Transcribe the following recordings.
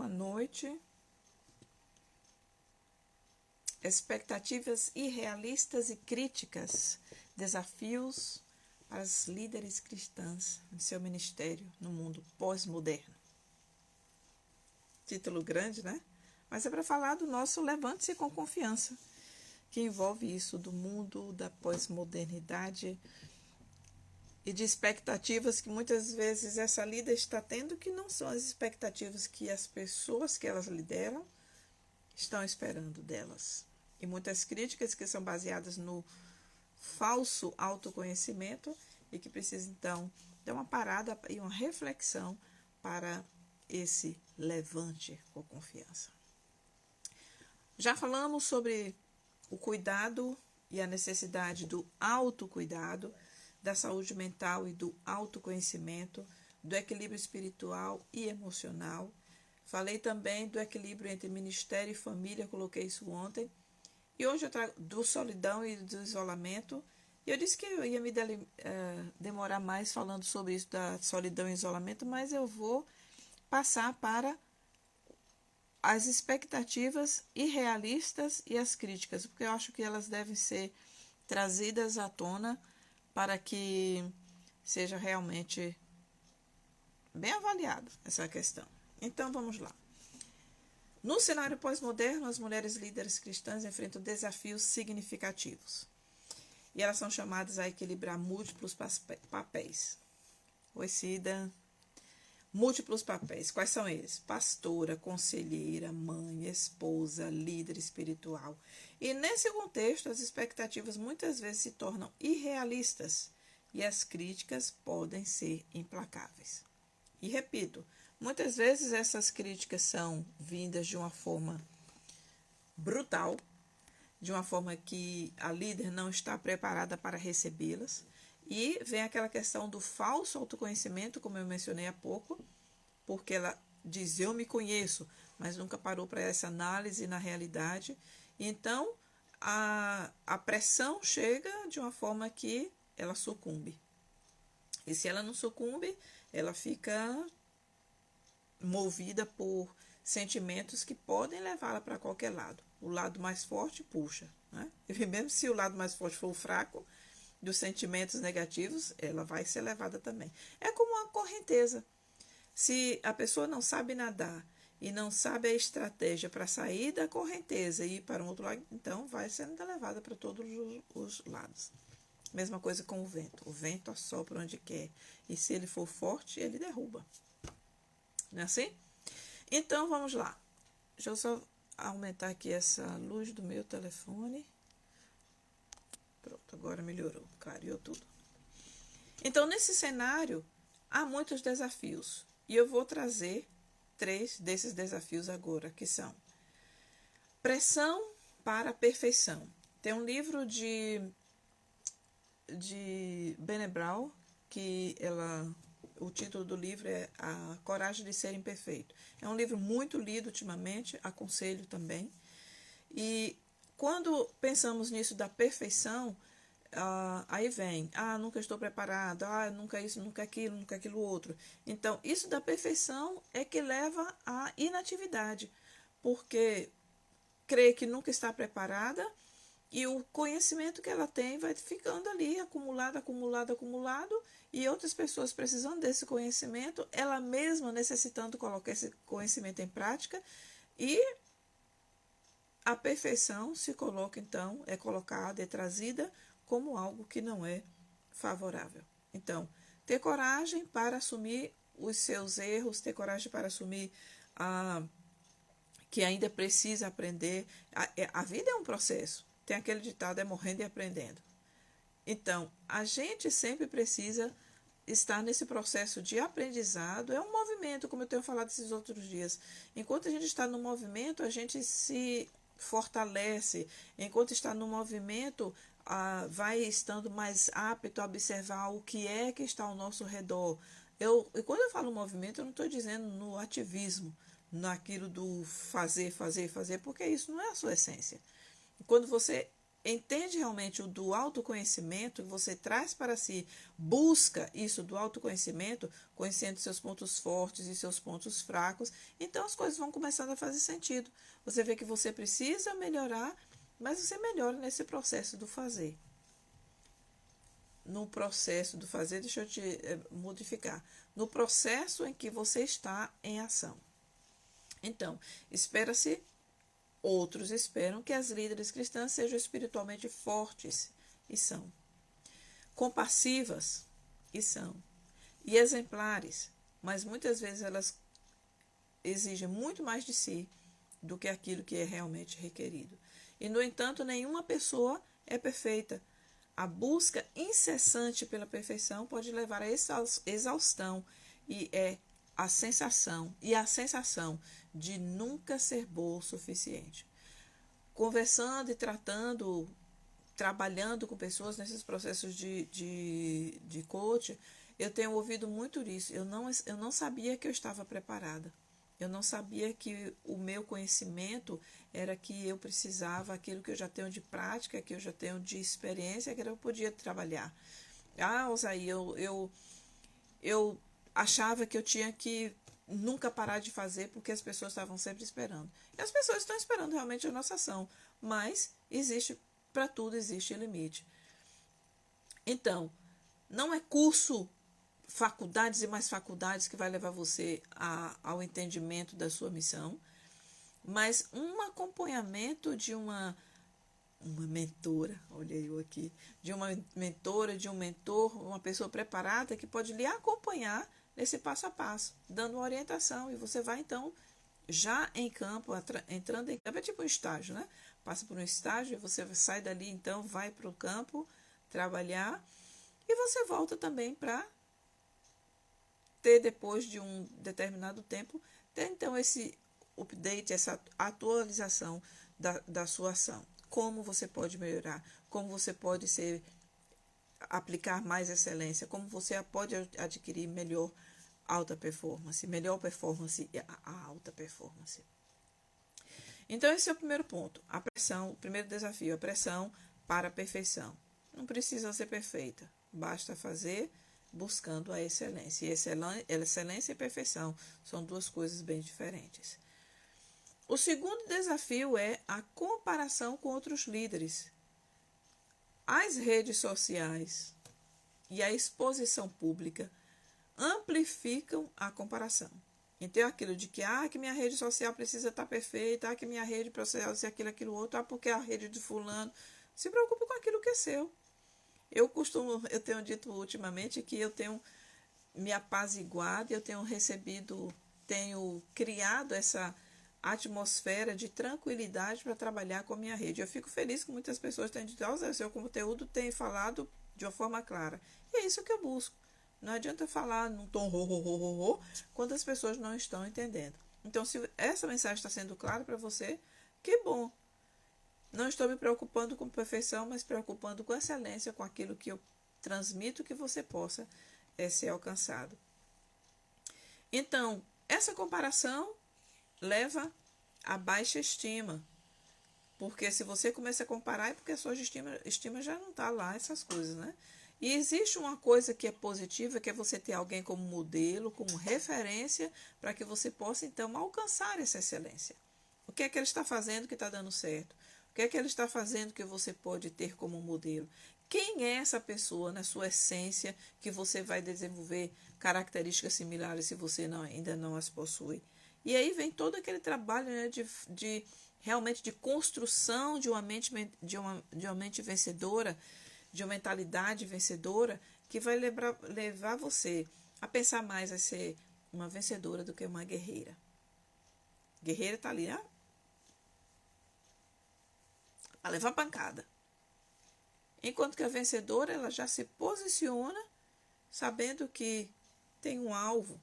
boa noite. Expectativas irrealistas e críticas, desafios para as líderes cristãs em seu ministério no mundo pós-moderno. Título grande, né? Mas é para falar do nosso Levante-se com Confiança, que envolve isso do mundo da pós-modernidade e de expectativas que muitas vezes essa líder está tendo, que não são as expectativas que as pessoas que elas lideram estão esperando delas. E muitas críticas que são baseadas no falso autoconhecimento e que precisam, então, dar uma parada e uma reflexão para esse levante com confiança. Já falamos sobre o cuidado e a necessidade do autocuidado, da saúde mental e do autoconhecimento, do equilíbrio espiritual e emocional. Falei também do equilíbrio entre ministério e família, coloquei isso ontem. E hoje eu trago do solidão e do isolamento. E eu disse que eu ia me demorar mais falando sobre isso da solidão e isolamento, mas eu vou passar para as expectativas irrealistas e as críticas, porque eu acho que elas devem ser trazidas à tona para que seja realmente bem avaliado essa questão. Então, vamos lá. No cenário pós-moderno, as mulheres líderes cristãs enfrentam desafios significativos. E elas são chamadas a equilibrar múltiplos papéis. Oi, Cida. Múltiplos papéis. Quais são eles? Pastora, conselheira, mãe, esposa, líder espiritual. E nesse contexto, as expectativas muitas vezes se tornam irrealistas e as críticas podem ser implacáveis. E repito, muitas vezes essas críticas são vindas de uma forma brutal, de uma forma que a líder não está preparada para recebê-las. E vem aquela questão do falso autoconhecimento, como eu mencionei há pouco, porque ela diz, eu me conheço, mas nunca parou para essa análise na realidade. Então, a pressão chega de uma forma que ela sucumbe. E se ela não sucumbe, ela fica movida por sentimentos que podem levá-la para qualquer lado. O lado mais forte puxa, né? E mesmo se o lado mais forte for o fraco, dos sentimentos negativos, ela vai ser levada também. É como uma correnteza. Se a pessoa não sabe nadar e não sabe a estratégia para sair da correnteza e ir para um outro lado, então vai sendo levada para todos os lados. Mesma coisa com o vento. O vento assopra onde quer. E se ele for forte, ele derruba. Não é assim? Então, vamos lá. Deixa eu só aumentar aqui essa luz do meu telefone. Pronto, agora melhorou, clareou tudo. Então, nesse cenário, há muitos desafios. E eu vou trazer 3 desses desafios agora, que são pressão para a perfeição. Tem um livro de Brené Brown, que o título do livro é A Coragem de Ser Imperfeito. É um livro muito lido ultimamente, aconselho também. E quando pensamos nisso da perfeição, aí vem, nunca estou preparado, nunca isso, nunca aquilo outro. Então, isso da perfeição é que leva à inatividade, porque crê que nunca está preparada e o conhecimento que ela tem vai ficando ali, acumulado, e outras pessoas precisando desse conhecimento, ela mesma necessitando colocar esse conhecimento em prática, e a perfeição se coloca, então, é colocada, é trazida como algo que não é favorável. Então, ter coragem para assumir os seus erros, ter coragem para assumir que ainda precisa aprender. A vida é um processo. Tem aquele ditado, é morrendo e aprendendo. Então, a gente sempre precisa estar nesse processo de aprendizado. É um movimento, como eu tenho falado esses outros dias. Enquanto a gente está no movimento, a gente se fortalece. Enquanto está no movimento, vai estando mais apto a observar o que é que está ao nosso redor. E quando eu falo movimento, eu não estou dizendo no ativismo, naquilo do fazer, porque isso não é a sua essência. Quando você entende realmente o do autoconhecimento, você traz para si, busca isso do autoconhecimento, conhecendo seus pontos fortes e seus pontos fracos, então as coisas vão começando a fazer sentido. Você vê que você precisa melhorar, mas você melhora nesse processo do fazer. No processo do fazer, deixa eu te modificar. No processo em que você está em ação. Então, outros esperam que as líderes cristãs sejam espiritualmente fortes, e são. Compassivas, e são. E exemplares, mas muitas vezes elas exigem muito mais de si do que aquilo que é realmente requerido. E, no entanto, nenhuma pessoa é perfeita. A busca incessante pela perfeição pode levar à exaustão e a sensação de nunca ser boa o suficiente. Conversando e trabalhando com pessoas nesses processos de coaching, eu tenho ouvido muito isso. Eu não sabia que eu estava preparada. Eu não sabia que o meu conhecimento era que eu precisava, aquilo que eu já tenho de prática, que eu já tenho de experiência, que eu podia trabalhar. Osaí, eu achava que eu tinha que nunca parar de fazer porque as pessoas estavam sempre esperando. E as pessoas estão esperando realmente a nossa ação, mas para tudo existe limite. Então, não é curso, faculdades e mais faculdades que vai levar você ao entendimento da sua missão, mas um acompanhamento de uma mentora, olha eu aqui, de uma mentora, de um mentor, uma pessoa preparada que pode lhe acompanhar nesse passo a passo, dando uma orientação, e você vai então já em campo, entrando em campo, é tipo um estágio, né? Passa por um estágio e você sai dali, então vai para o campo trabalhar, e você volta também para ter, depois de um determinado tempo, ter então esse update, essa atualização da sua ação. Como você pode melhorar, como você pode aplicar mais excelência, como você pode adquirir melhor performance e a alta performance. Então, esse é o primeiro ponto, a pressão, o primeiro desafio, a pressão para a perfeição. Não precisa ser perfeita, basta fazer buscando a excelência. E excelência e perfeição são duas coisas bem diferentes. O segundo desafio é a comparação com outros líderes. As redes sociais e a exposição pública amplificam a comparação. Então, aquilo de que minha rede social precisa estar perfeita, que minha rede social ser aquilo outro, porque a rede de fulano. Se preocupe com aquilo que é seu. Eu tenho dito ultimamente que eu tenho me apaziguado, eu tenho criado essa atmosfera de tranquilidade para trabalhar com a minha rede. Eu fico feliz que muitas pessoas têm dito, o seu conteúdo tem falado de uma forma clara. E é isso que eu busco. Não adianta falar num tom quando as pessoas não estão entendendo. Então, se essa mensagem está sendo clara para você, que bom. Não estou me preocupando com perfeição, mas preocupando com excelência, com aquilo que eu transmito, que você possa ser alcançado. Então, essa comparação leva a baixa estima. Porque se você começa a comparar, é porque a sua estima já não está lá, essas coisas, né? E existe uma coisa que é positiva, que é você ter alguém como modelo, como referência, para que você possa, então, alcançar essa excelência. O que é que ele está fazendo que está dando certo? O que é que ele está fazendo que você pode ter como modelo? Quem é essa pessoa, na sua essência, que você vai desenvolver características similares se você ainda não as possui? E aí vem todo aquele trabalho, né, realmente de construção de uma mente vencedora, de uma mentalidade vencedora, que vai levar você a pensar mais a ser uma vencedora do que uma guerreira. Guerreira está ali, a levar pancada. Enquanto que a vencedora, ela já se posiciona sabendo que tem um alvo.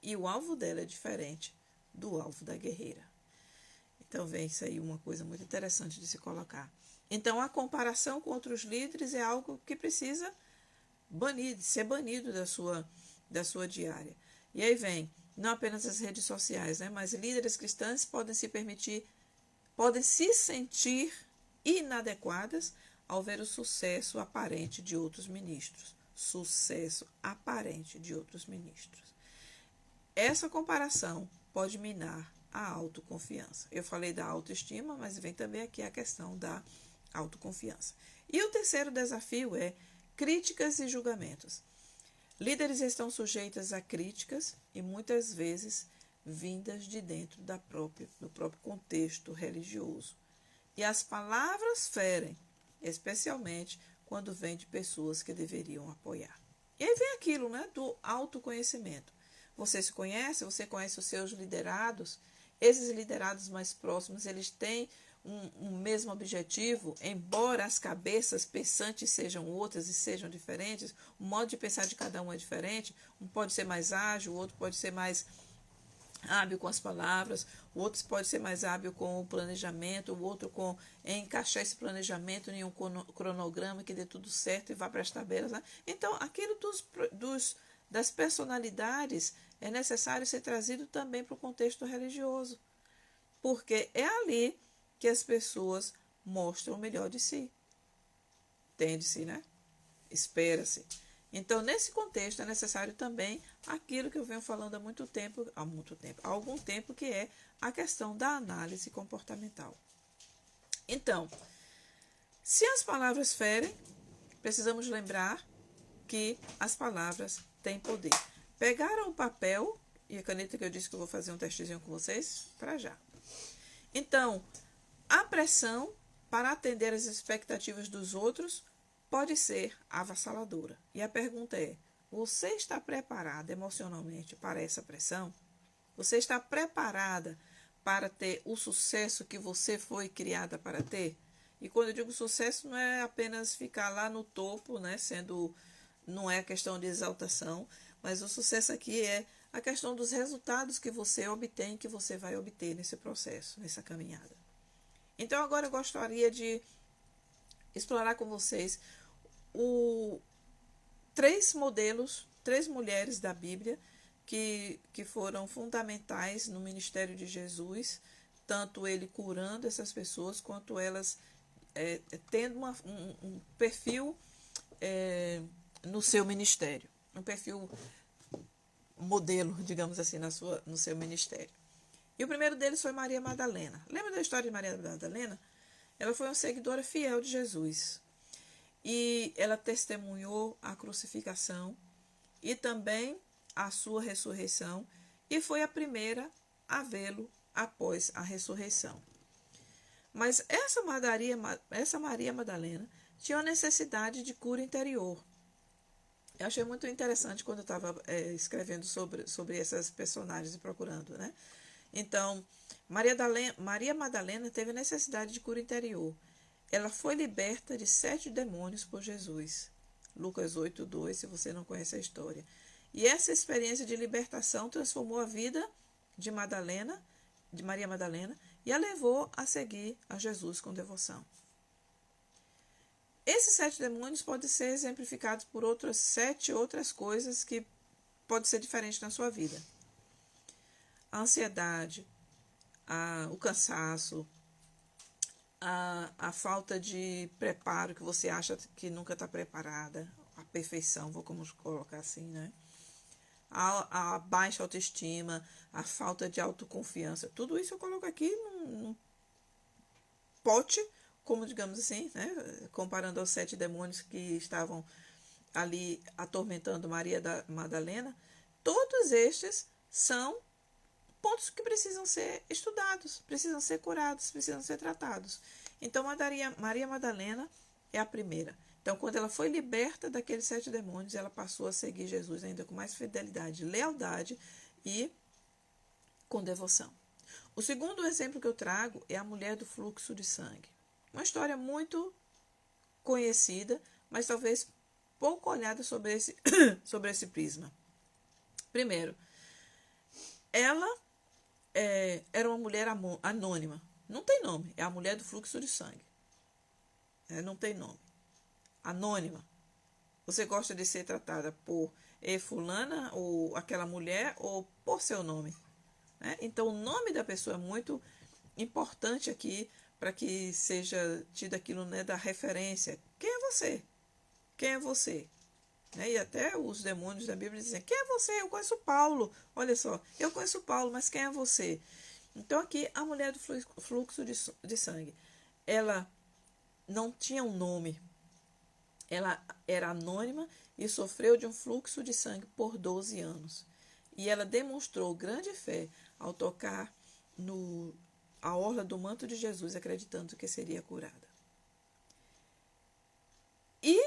E o alvo dela é diferente do alvo da guerreira. Então, vem isso aí uma coisa muito interessante de se colocar. Então, a comparação com outros líderes é algo que precisa ser banido da sua diária. E aí vem, não apenas as redes sociais, né, mas líderes cristãos podem se sentir inadequadas ao ver o sucesso aparente de outros ministros. Sucesso aparente de outros ministros. Essa comparação pode minar a autoconfiança. Eu falei da autoestima, mas vem também aqui a questão da autoconfiança. E o terceiro desafio é críticas e julgamentos. Líderes estão sujeitos a críticas e muitas vezes vindas de dentro do próprio contexto religioso. E as palavras ferem, especialmente quando vem de pessoas que deveriam apoiar. E aí vem aquilo, né, do autoconhecimento. Você se conhece, você conhece os seus liderados. Esses liderados mais próximos, eles têm um mesmo objetivo, embora as cabeças pensantes sejam outras e sejam diferentes, o modo de pensar de cada um é diferente. Um pode ser mais ágil, o outro pode ser mais hábil com as palavras, o outro pode ser mais hábil com o planejamento, o outro com encaixar esse planejamento em um cronograma que dê tudo certo e vá para as tabelas. Né? Então, aquilo das personalidades é necessário ser trazido também para o contexto religioso, porque é ali que as pessoas mostram o melhor de si. Entende-se, né? Espera-se. Então, nesse contexto, é necessário também aquilo que eu venho falando há algum tempo, que é a questão da análise comportamental. Então, se as palavras ferem, precisamos lembrar que as palavras têm poder. Pegaram o papel e a caneta que eu disse que eu vou fazer um testezinho com vocês? Para já. Então, a pressão para atender às expectativas dos outros pode ser avassaladora. E a pergunta é, você está preparada emocionalmente para essa pressão? Você está preparada para ter o sucesso que você foi criada para ter? E quando eu digo sucesso, não é apenas ficar lá no topo, né, não é questão de exaltação, mas o sucesso aqui é a questão dos resultados que você obtém, que você vai obter nesse processo, nessa caminhada. Então, agora eu gostaria de explorar com vocês três mulheres da Bíblia que foram fundamentais no ministério de Jesus, tanto ele curando essas pessoas, quanto elas tendo um perfil no seu ministério, um perfil modelo, digamos assim, no seu ministério. E o primeiro deles foi Maria Madalena. Lembra da história de Maria Madalena? Ela foi uma seguidora fiel de Jesus. E ela testemunhou a crucificação e também a sua ressurreição, e foi a primeira a vê-lo após a ressurreição. Mas essa Maria Madalena tinha uma necessidade de cura interior. Eu achei muito interessante quando eu estava escrevendo sobre essas personagens e procurando, né? Então, Maria Madalena teve necessidade de cura interior. Ela foi liberta de 7 demônios por Jesus. Lucas 8:2, se você não conhece a história. E essa experiência de libertação transformou a vida de Maria Madalena, e a levou a seguir a Jesus com devoção. Esses 7 demônios podem ser exemplificados por 7 outras coisas que podem ser diferentes na sua vida. A ansiedade, o cansaço, a falta de preparo, que você acha que nunca está preparada, a perfeição, vou colocar assim, né? A baixa autoestima, a falta de autoconfiança, tudo isso eu coloco aqui num pote, como digamos assim, né? Comparando aos 7 demônios que estavam ali atormentando Maria Madalena. Todos estes são pontos que precisam ser estudados, precisam ser curados, precisam ser tratados. Então, Maria Madalena é a primeira. Então, quando ela foi liberta daqueles 7 demônios, ela passou a seguir Jesus ainda com mais fidelidade, lealdade e com devoção. O segundo exemplo que eu trago é a mulher do fluxo de sangue. Uma história muito conhecida, mas talvez pouco olhada sobre esse prisma. Primeiro, ela era uma mulher anônima. Não tem nome. É a mulher do fluxo de sangue. Não tem nome. Anônima. Você gosta de ser tratada por fulana, ou aquela mulher, ou por seu nome. Né? Então, o nome da pessoa é muito importante aqui para que seja tido aquilo, né, da referência. Quem é você? Quem é você? Né? E até os demônios da Bíblia dizem, quem é você? Eu conheço Paulo. Olha só, eu conheço Paulo, mas quem é você? Então aqui, a mulher do fluxo de sangue, ela não tinha um nome. Ela era anônima e sofreu de um fluxo de sangue por 12 anos. E ela demonstrou grande fé ao tocar a orla do manto de Jesus, acreditando que seria curada. E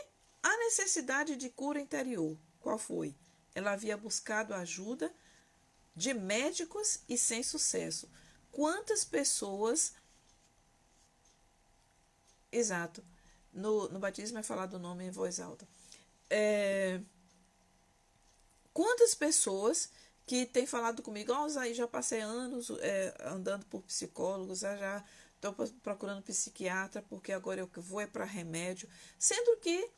a necessidade de cura interior, qual foi? Ela havia buscado ajuda de médicos e sem sucesso. Quantas pessoas... Exato. No batismo é falado o nome em voz alta. Quantas pessoas que têm falado comigo, Zaí, já passei anos andando por psicólogos, já estou procurando psiquiatra, porque agora eu vou para remédio. Sendo que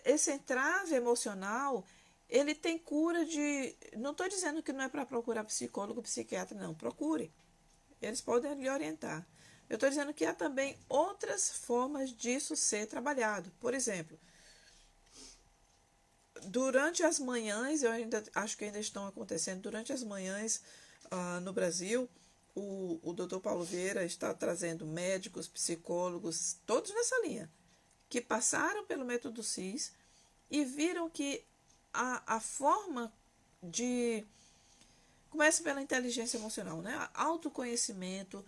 esse entrave emocional, ele tem cura de... Não estou dizendo que não é para procurar psicólogo, psiquiatra, não. Procure. Eles podem lhe orientar. Eu estou dizendo que há também outras formas disso ser trabalhado. Por exemplo, durante as manhãs, eu ainda acho que ainda estão acontecendo, durante as manhãs no Brasil, o Dr. Paulo Vieira está trazendo médicos, psicólogos, todos nessa linha, que passaram pelo método CIS e viram que a forma de... Começa pela inteligência emocional, né? Autoconhecimento,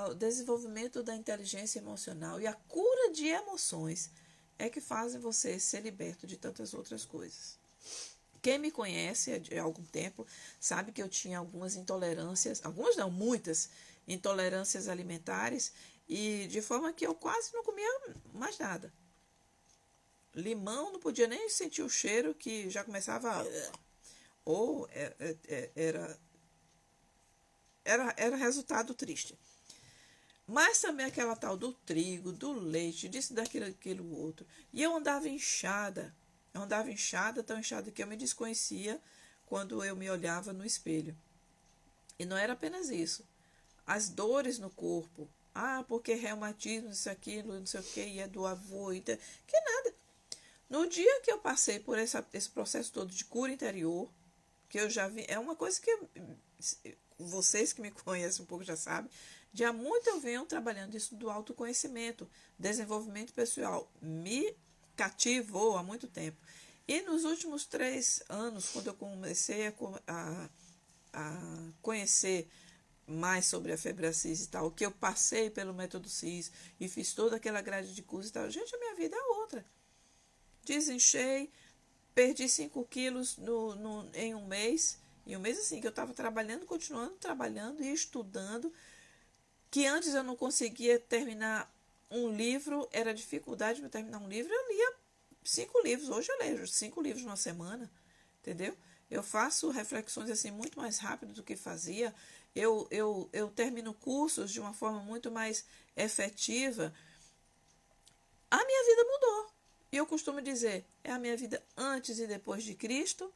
o desenvolvimento da inteligência emocional e a cura de emoções é que fazem você ser liberto de tantas outras coisas. Quem me conhece há algum tempo sabe que eu tinha algumas intolerâncias, algumas não, muitas intolerâncias alimentares, e de forma que eu quase não comia mais nada. Limão, não podia nem sentir o cheiro, que já começava ou era resultado triste. Mas também aquela tal do trigo, do leite, disso, daquilo, aquilo outro. E eu andava inchada. Tão inchada que eu me desconhecia quando eu me olhava no espelho. E não era apenas isso. As dores no corpo. Porque reumatismo, isso, aquilo, não sei o que, e é do avô, que nada. No dia que eu passei por esse processo todo de cura interior, que eu já vi, é uma coisa que vocês que me conhecem um pouco já sabem, já muito eu venho trabalhando isso do autoconhecimento, desenvolvimento pessoal, me cativou há muito tempo. E nos últimos 3 anos, quando eu comecei a conhecer mais sobre a febre CIS e tal, que eu passei pelo método CIS e fiz toda aquela grade de curso e tal, gente, a minha vida é outra. Desinchei, perdi 5 quilos em um mês. Em um mês assim, que eu estava trabalhando, continuando trabalhando e estudando, que antes eu não conseguia terminar um livro, era dificuldade para terminar um livro, eu lia 5 livros. Hoje eu leio 5 livros numa semana, entendeu? Eu faço reflexões assim muito mais rápido do que fazia. Eu termino cursos de uma forma muito mais efetiva. A minha vida mudou. E eu costumo dizer, é a minha vida antes e depois de Cristo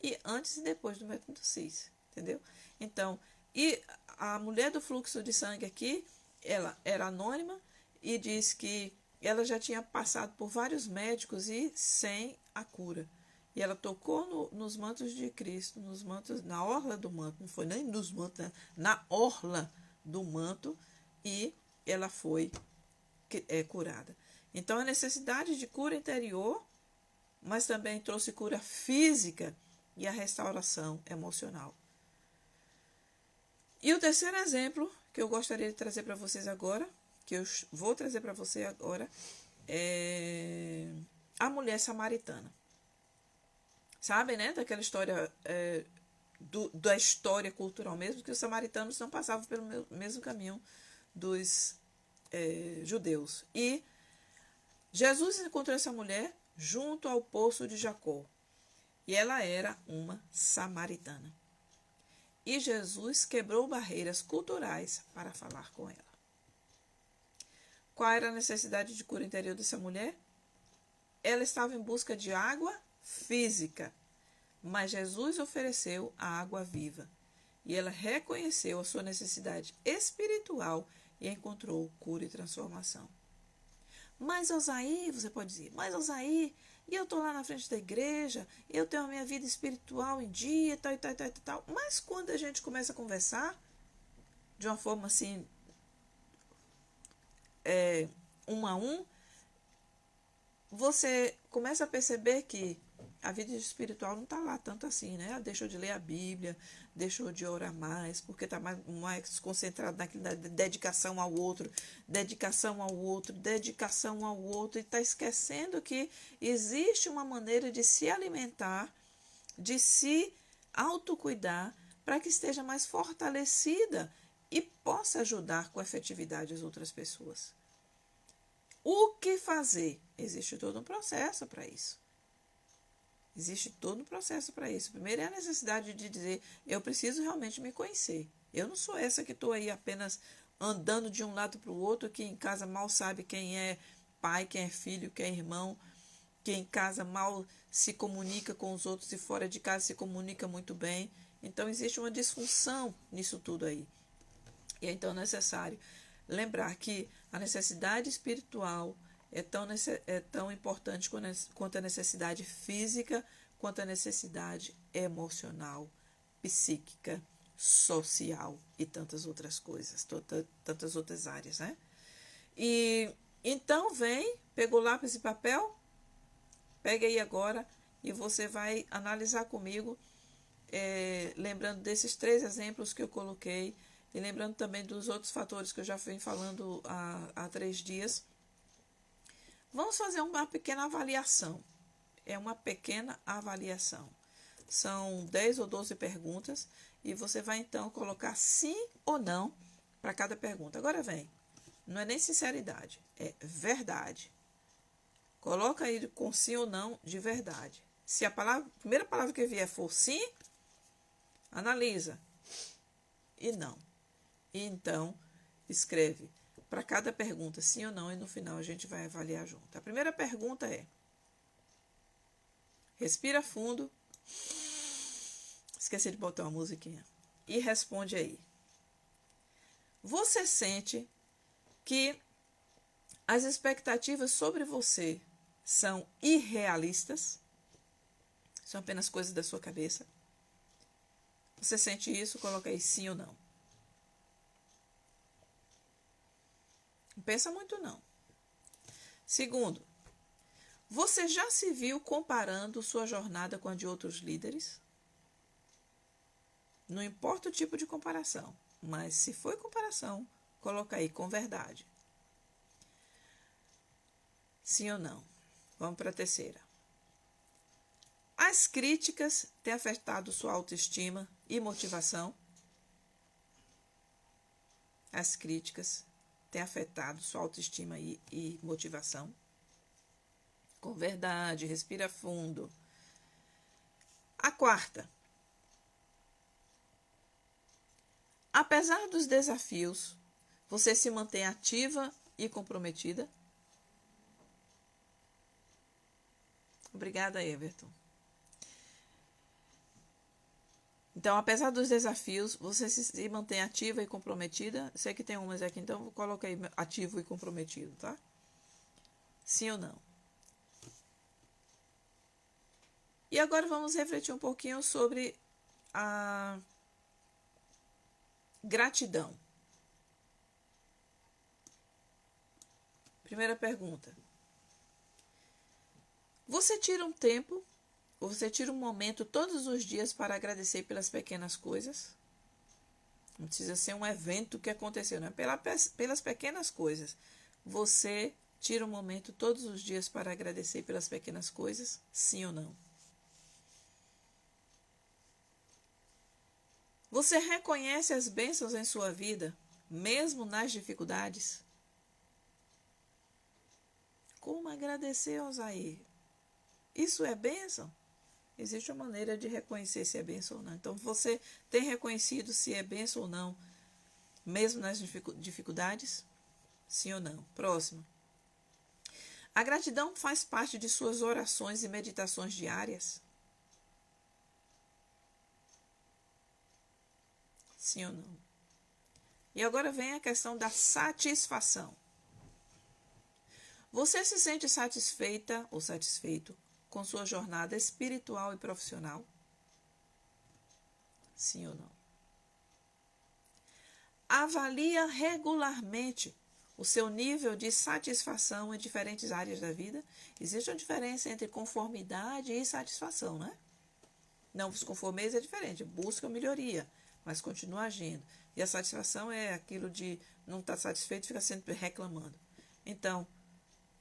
e antes e depois do método CIS, entendeu? Então, e a mulher do fluxo de sangue aqui, ela era anônima e diz que ela já tinha passado por vários médicos e sem a cura. E ela tocou nos mantos de Cristo, nos mantos, na orla do manto, não foi nem nos mantos, né? Na orla do manto, e ela foi curada. Então, a necessidade de cura interior, mas também trouxe cura física e a restauração emocional. E o terceiro exemplo que eu gostaria de trazer para vocês agora, que eu vou trazer para você agora, é a mulher samaritana. Sabem, né? Daquela história, da história cultural mesmo, que os samaritanos não passavam pelo mesmo caminho dos judeus. E Jesus encontrou essa mulher junto ao poço de Jacó. E ela era uma samaritana. E Jesus quebrou barreiras culturais para falar com ela. Qual era a necessidade de cura interior dessa mulher? Ela estava em busca de água física, mas Jesus ofereceu a água viva. E ela reconheceu a sua necessidade espiritual e encontrou cura e transformação. Mas Osaí, você pode dizer, mas Osaí, e eu estou lá na frente da igreja, eu tenho a minha vida espiritual em dia, tal e tal e tal e tal. Mas quando a gente começa a conversar, de uma forma assim, um a um, você começa a perceber que a vida espiritual não está lá tanto assim, né? Deixou de ler a Bíblia, deixou de orar mais, porque está mais concentrado naquela dedicação ao outro, dedicação ao outro, dedicação ao outro, e está esquecendo que existe uma maneira de se alimentar, de se autocuidar, para que esteja mais fortalecida e possa ajudar com efetividade as outras pessoas. O que fazer? Existe todo um processo para isso. Existe todo um processo para isso. Primeiro é a necessidade de dizer, eu preciso realmente me conhecer. Eu não sou essa que estou aí apenas andando de um lado para o outro, que em casa mal sabe quem é pai, quem é filho, quem é irmão, que em casa mal se comunica com os outros e fora de casa se comunica muito bem. Então existe uma disfunção nisso tudo aí. E é então necessário lembrar que a necessidade espiritual é tão importante quanto a necessidade física, quanto a necessidade emocional, psíquica, social e tantas outras coisas, tantas outras áreas, né? E então pegou lápis e papel, pega aí agora e você vai analisar comigo, lembrando desses 3 exemplos que eu coloquei, e lembrando também dos outros fatores que eu já venho falando há 3 dias. Vamos fazer uma pequena avaliação. É uma pequena avaliação. São 10 ou 12 perguntas e você vai então colocar sim ou não para cada pergunta. Agora vem, não é nem sinceridade, é verdade. Coloca aí com sim ou não de verdade. Se a primeira palavra que vier for sim, analisa. E não. E então, escreve para cada pergunta sim ou não e no final a gente vai avaliar junto. A primeira pergunta é: respira fundo. Esqueci de botar uma musiquinha. E responde aí. Você sente que as expectativas sobre você são irrealistas? São apenas coisas da sua cabeça? Você sente isso? Coloca aí sim ou não. Não pensa muito não. Segundo, você já se viu comparando sua jornada com a de outros líderes? Não importa o tipo de comparação, mas se foi comparação, coloca aí com verdade. Sim ou não? Vamos para a terceira. As críticas têm afetado sua autoestima e motivação? As críticas têm afetado sua autoestima e motivação? Com verdade, respira fundo. A quarta. Apesar dos desafios, você se mantém ativa e comprometida? Obrigada, Everton. Então, apesar dos desafios, você se mantém ativa e comprometida? Sei que tem umas aqui, então coloca aí ativo e comprometido, tá? Sim ou não? E agora vamos refletir um pouquinho sobre a gratidão. Primeira pergunta. Você tira um tempo, ou você tira um momento todos os dias para agradecer pelas pequenas coisas? Não precisa ser um evento que aconteceu, não é? Pelas pequenas coisas. Você tira um momento todos os dias para agradecer pelas pequenas coisas? Sim ou não? Você reconhece as bênçãos em sua vida, mesmo nas dificuldades? Como agradecer, Osaí? Isso é bênção? Existe uma maneira de reconhecer se é bênção ou não. Então, você tem reconhecido se é bênção ou não, mesmo nas dificuldades? Sim ou não? Próximo. A gratidão faz parte de suas orações e meditações diárias? Sim ou não? E agora vem a questão da satisfação. Você se sente satisfeita ou satisfeito com sua jornada espiritual e profissional? Sim ou não? Avalia regularmente o seu nível de satisfação em diferentes áreas da vida. Existe uma diferença entre conformidade e satisfação, né? Não vos conformeis é diferente, busca melhoria, mas continua agindo. E a satisfação é aquilo de não estar satisfeito e ficar sempre reclamando. Então,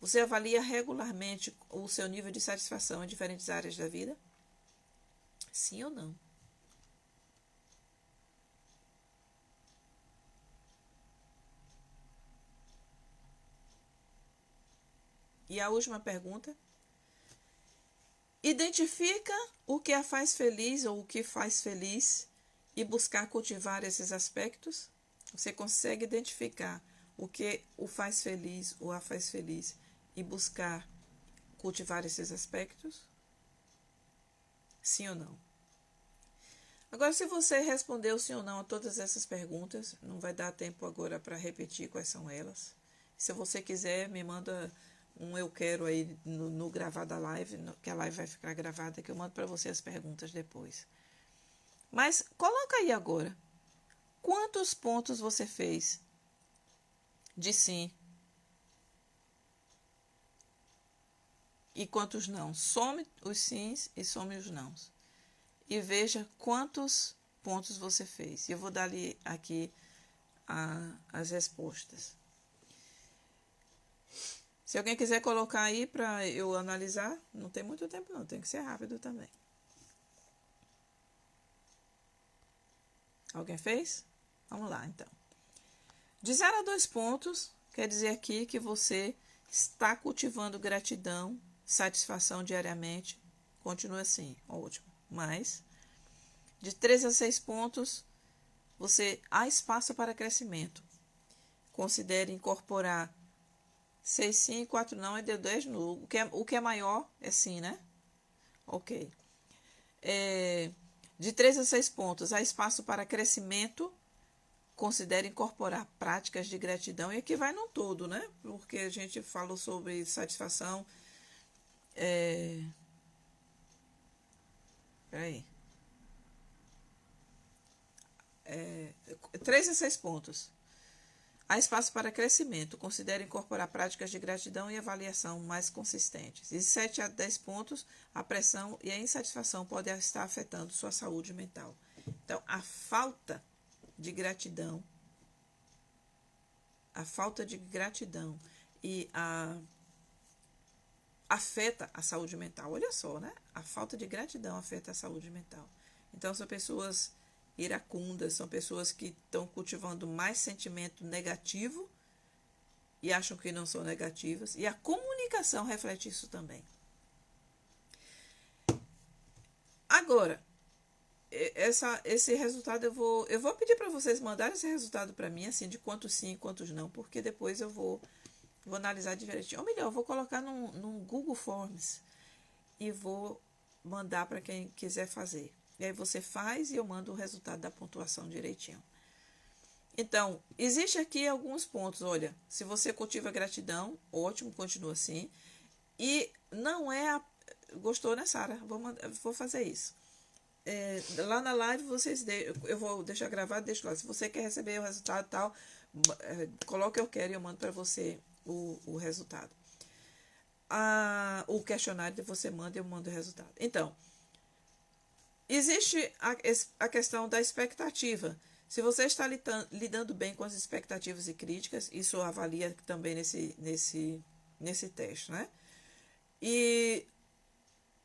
você avalia regularmente o seu nível de satisfação em diferentes áreas da vida? Sim ou não? E a última pergunta. Identifica o que a faz feliz ou o que faz feliz e buscar cultivar esses aspectos? Você consegue identificar o que o faz feliz ou a faz feliz e buscar cultivar esses aspectos? Sim ou não? Agora, se você respondeu sim ou não a todas essas perguntas, não vai dar tempo agora para repetir quais são elas. Se você quiser, me manda um eu quero aí no gravar da live, que a live vai ficar gravada, que eu mando para você as perguntas depois. Mas coloca aí agora, quantos pontos você fez de sim e quantos não? Some os sims e some os nãos. E veja quantos pontos você fez. Eu vou dar ali aqui as respostas. Se alguém quiser colocar aí para eu analisar, não tem muito tempo não, tem que ser rápido também. Alguém fez? Vamos lá, então. De 0 a 2 pontos, quer dizer aqui que você está cultivando gratidão, satisfação diariamente. Continua assim, ótimo. Mas, de 3 a 6 pontos, você há espaço para crescimento. Considere incorporar 6 sim, 4 não, e deu 10 no. O que é maior é sim, né? Ok. De 3 a 6 pontos, há espaço para crescimento. Considere incorporar práticas de gratidão. E aqui vai no todo, né? Porque a gente falou sobre satisfação. Peraí. 3 a 6 pontos. Há espaço para crescimento. Considere incorporar práticas de gratidão e avaliação mais consistentes. De 7 a 10 pontos, a pressão e a insatisfação podem estar afetando sua saúde mental. Então, a falta de gratidão e afeta a saúde mental. Olha só, né? A falta de gratidão afeta a saúde mental. Então, são pessoas iracundas, são pessoas que estão cultivando mais sentimento negativo e acham que não são negativas. E a comunicação reflete isso também. Agora, esse resultado eu vou pedir para vocês mandarem esse resultado para mim, assim, de quantos sim e quantos não, porque depois eu vou analisar direitinho. Ou melhor, eu vou colocar num Google Forms e vou mandar para quem quiser fazer. E aí você faz e eu mando o resultado da pontuação direitinho. Então, existe aqui alguns pontos. Olha, se você cultiva gratidão, ótimo, continua assim. E não é gostou, né, Sara? Vou fazer isso. Lá na live, eu vou deixar gravado, deixo lá. Se você quer receber o resultado e tal, coloque eu quero e eu mando para você o resultado. O questionário você manda e eu mando o resultado. Então, existe a questão da expectativa. Se você está lidando bem com as expectativas e críticas, isso avalia também nesse teste, né? E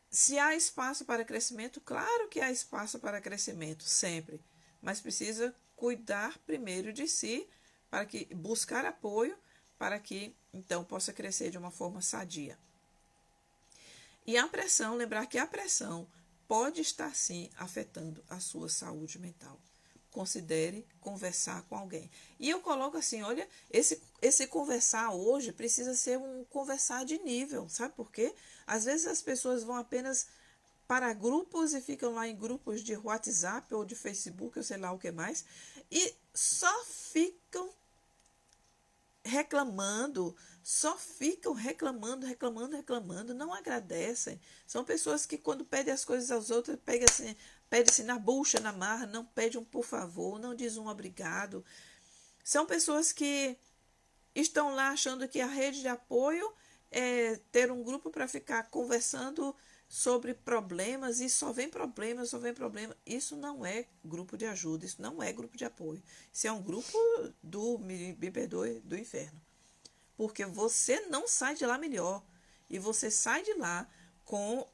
se há espaço para crescimento, claro que há espaço para crescimento, sempre. Mas precisa cuidar primeiro de si, para que buscar apoio, para que, então, possa crescer de uma forma sadia. E a pressão, lembrar que a pressão pode estar, sim, afetando a sua saúde mental. Considere conversar com alguém. E eu coloco assim, olha, esse conversar hoje precisa ser um conversar de nível, sabe por quê? Às vezes as pessoas vão apenas para grupos e ficam lá em grupos de WhatsApp ou de Facebook, ou sei lá o que mais, e só ficam reclamando, não agradecem. São pessoas que quando pedem as coisas aos outros, pede-se na bucha, na marra, não pede um por favor, não diz um obrigado. São pessoas que estão lá achando que a rede de apoio é ter um grupo para ficar conversando sobre problemas e só vem problema, só vem problema. Isso não é grupo de ajuda, isso não é grupo de apoio. Isso é um grupo me perdoe, do inferno. Porque você não sai de lá melhor e você sai de lá com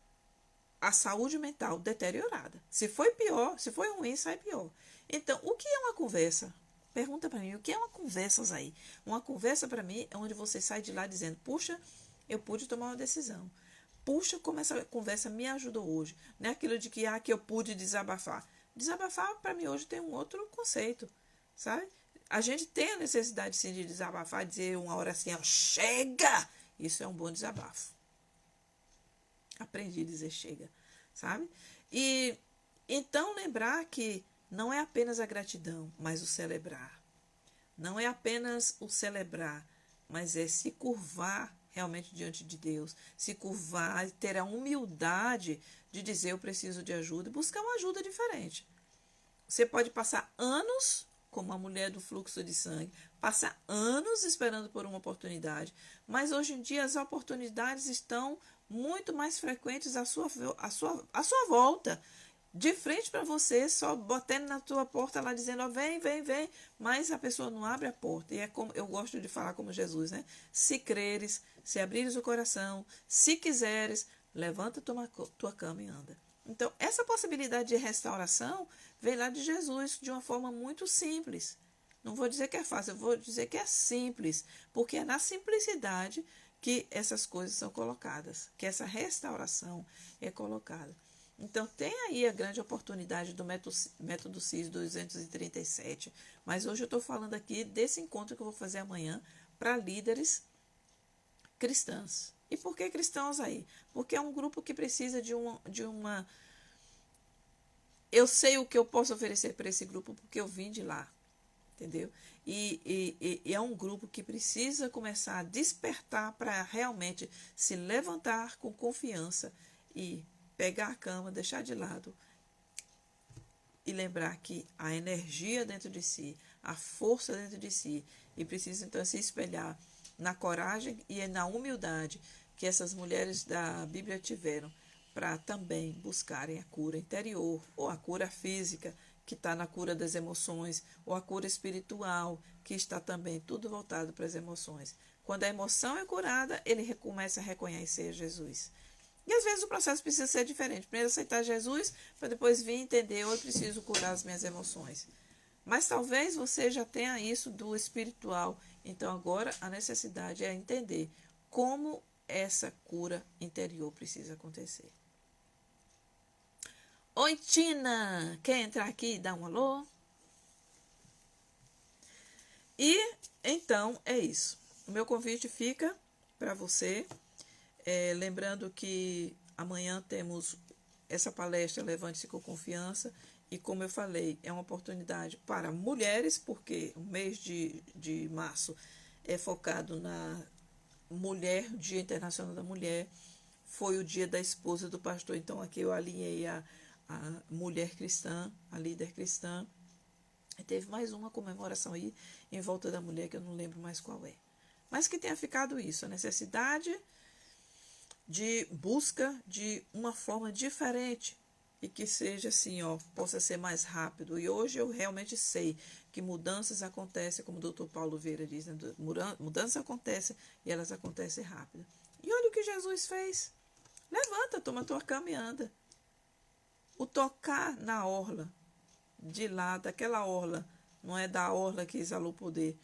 a saúde mental deteriorada. Se foi pior, se foi ruim, sai pior. Então, o que é uma conversa? Pergunta para mim, o que é uma conversa aí? Uma conversa para mim é onde você sai de lá dizendo, puxa, eu pude tomar uma decisão. Puxa, como essa conversa me ajudou hoje. Não é aquilo de que eu pude desabafar. Desabafar, para mim, hoje tem um outro conceito, sabe? A gente tem a necessidade, sim, de desabafar, dizer uma hora assim, ó, chega! Isso é um bom desabafo. Aprendi a dizer chega, sabe? E então lembrar que não é apenas a gratidão, mas o celebrar. Não é apenas o celebrar, mas é se curvar realmente diante de Deus, se curvar e ter a humildade de dizer eu preciso de ajuda e buscar uma ajuda diferente. Você pode passar anos, como a mulher do fluxo de sangue, passar anos esperando por uma oportunidade, mas hoje em dia as oportunidades estão muito mais frequentes à sua volta, de frente para você, só botando na tua porta lá dizendo, ó, vem, vem, vem, mas a pessoa não abre a porta. E é como eu gosto de falar como Jesus, né? Se creres, se abrires o coração, se quiseres, levanta tua cama e anda. Então, essa possibilidade de restauração vem lá de Jesus de uma forma muito simples. Não vou dizer que é fácil, eu vou dizer que é simples, porque é na simplicidade que essas coisas são colocadas, que essa restauração é colocada. Então, tem aí a grande oportunidade do método CIS 237, mas hoje eu estou falando aqui desse encontro que eu vou fazer amanhã para líderes cristãs. E por que cristãos aí? Porque é um grupo que precisa de uma... Eu sei o que eu posso oferecer para esse grupo porque eu vim de lá, entendeu? E é um grupo que precisa começar a despertar para realmente se levantar com confiança e pegar a cama, deixar de lado e lembrar que a energia dentro de si, a força dentro de si, e precisa então se espelhar na coragem e na humildade que essas mulheres da Bíblia tiveram para também buscarem a cura interior ou a cura física, que está na cura das emoções, ou a cura espiritual, que está também tudo voltado para as emoções. Quando a emoção é curada, ele começa a reconhecer Jesus. E às vezes o processo precisa ser diferente. Primeiro aceitar Jesus, para depois vir entender, eu preciso curar as minhas emoções. Mas talvez você já tenha isso do espiritual. Então agora a necessidade é entender como essa cura interior precisa acontecer. Oi, Tina! Quer entrar aqui e dar um alô? E então é isso. O meu convite fica para você. Lembrando que amanhã temos essa palestra Levante-se com Confiança. E como eu falei, é uma oportunidade para mulheres, porque o mês de março é focado na mulher, Dia Internacional da Mulher. Foi o dia da esposa do pastor, então aqui eu alinhei a mulher cristã, a líder cristã. E teve mais uma comemoração aí em volta da mulher, que eu não lembro mais qual é. Mas que tenha ficado isso, a necessidade de busca de uma forma diferente e que seja assim, ó, possa ser mais rápido. E hoje eu realmente sei que mudanças acontecem, como o doutor Paulo Vieira diz, né? Mudanças acontecem e elas acontecem rápido. E olha o que Jesus fez. Levanta, toma tua cama e anda. O tocar na orla, de lá, daquela orla, não é da orla que exalou o poder,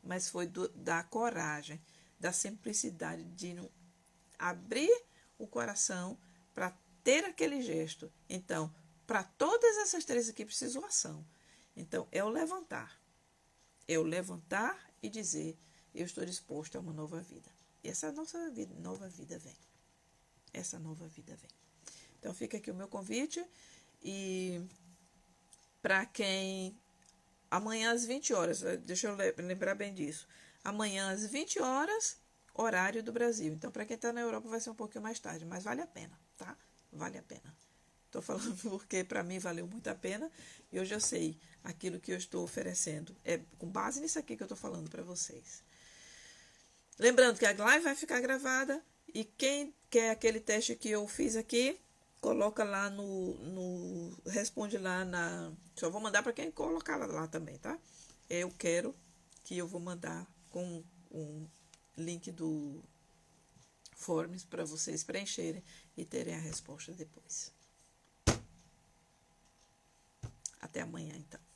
mas foi da coragem, da simplicidade de não abrir o coração para ter aquele gesto. Então, para todas essas três aqui precisou ação. Então, é o levantar. É o levantar e dizer, eu estou disposto a uma nova vida. E essa nossa nova vida vem. Essa nova vida vem. Então fica aqui o meu convite. E para quem amanhã às 20 horas, deixa eu lembrar bem disso. Amanhã às 20 horas, horário do Brasil. Então, para quem está na Europa vai ser um pouquinho mais tarde, mas vale a pena, tá? Vale a pena. Estou falando porque para mim valeu muito a pena e hoje eu sei aquilo que eu estou oferecendo. É com base nisso aqui que eu estou falando para vocês. Lembrando que a live vai ficar gravada e quem quer aquele teste que eu fiz aqui, coloca lá responde lá na... Só vou mandar para quem colocar lá também, tá? Eu quero que eu vou mandar com um link do Forms para vocês preencherem e terem a resposta depois. Até amanhã, então.